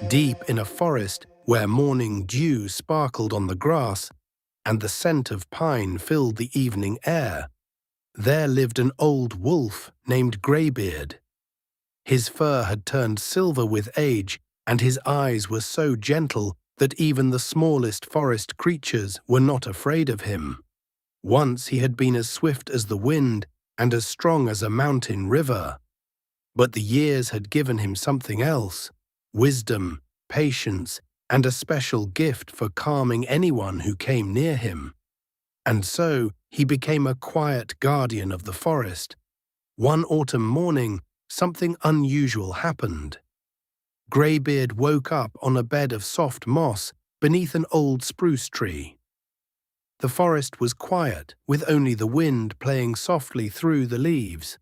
Deep in a forest where morning dew sparkled on the grass and the scent of pine filled the evening air, there lived an old wolf named Greybeard. His fur had turned silver with age, and his eyes were so gentle that even the smallest forest creatures were not afraid of him. Once he had been as swift as the wind and as strong as a mountain river. But the years had given him something else: wisdom, patience, and a special gift for calming anyone who came near him. And so he became a quiet guardian of the forest. One autumn morning, something unusual happened. Greybeard woke up on a bed of soft moss beneath an old spruce tree. The forest was quiet, with only the wind playing softly through the leaves.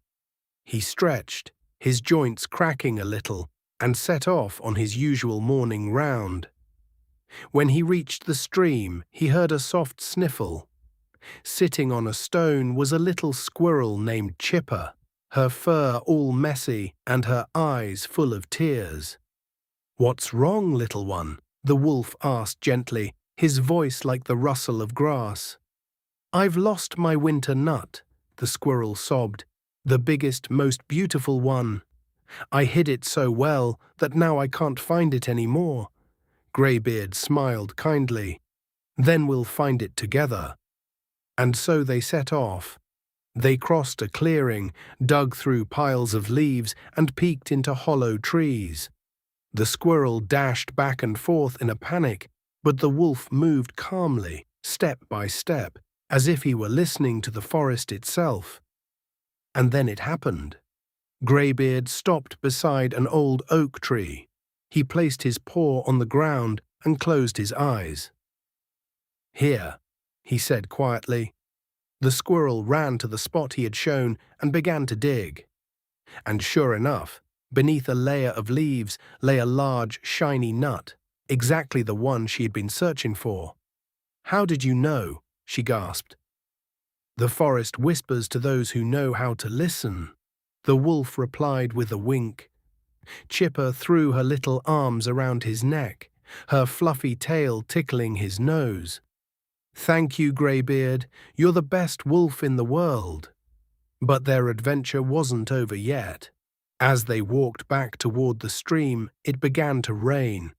He stretched, his joints cracking a little, and set off on his usual morning round. When he reached the stream, he heard a soft sniffle. Sitting on a stone was a little squirrel named Chipper, her fur all messy and her eyes full of tears. "What's wrong, little one?" the wolf asked gently, his voice like the rustle of grass. "I've lost my winter nut," the squirrel sobbed, "the biggest, most beautiful one. I hid it so well that now I can't find it any more." Greybeard smiled kindly. "Then we'll find it together." And so they set off. They crossed a clearing, dug through piles of leaves, and peeked into hollow trees. The squirrel dashed back and forth in a panic, but the wolf moved calmly, step by step, as if he were listening to the forest itself. And then it happened. Greybeard stopped beside an old oak tree. He placed his paw on the ground and closed his eyes. "Here," he said quietly. The squirrel ran to the spot he had shown and began to dig. And sure enough, beneath a layer of leaves lay a large, shiny nut, exactly the one she had been searching for. "How did you know?" she gasped. "The forest whispers to those who know how to listen," the wolf replied with a wink. Chipper threw her little arms around his neck, her fluffy tail tickling his nose. "Thank you, Greybeard. You're the best wolf in the world." But their adventure wasn't over yet. As they walked back toward the stream, it began to rain,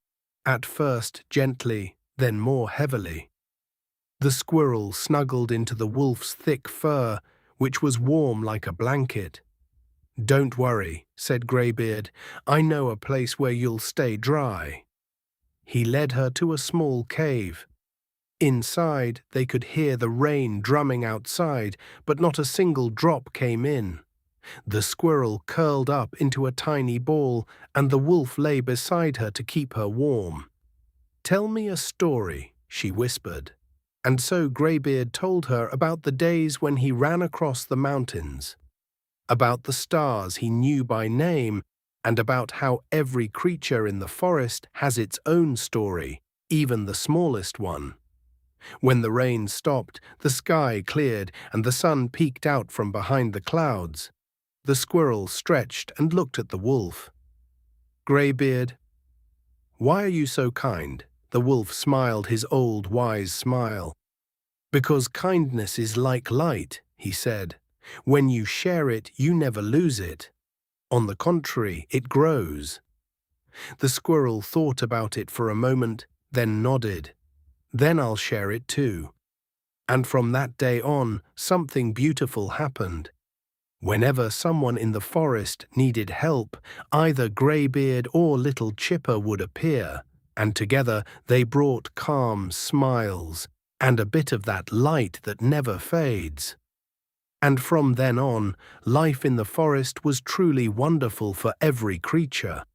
at first gently, then more heavily. The squirrel snuggled into the wolf's thick fur, which was warm like a blanket. "Don't worry," said Greybeard. "I know a place where you'll stay dry." He led her to a small cave. Inside, they could hear the rain drumming outside, but not a single drop came in. The squirrel curled up into a tiny ball, and the wolf lay beside her to keep her warm. "Tell me a story," she whispered. And so Greybeard told her about the days when he ran across the mountains, about the stars he knew by name, and about how every creature in the forest has its own story, even the smallest one. When the rain stopped, the sky cleared and the sun peeked out from behind the clouds. The squirrel stretched and looked at the wolf. "Greybeard, why are you so kind?" The wolf smiled his old wise smile. "Because kindness is like light," he said. "When you share it, you never lose it. On the contrary, it grows." The squirrel thought about it for a moment, then nodded. "Then I'll share it too." And from that day on, something beautiful happened. Whenever someone in the forest needed help, either Greybeard or little Chipper would appear, and together they brought calm smiles and a bit of that light that never fades. And from then on, life in the forest was truly wonderful for every creature.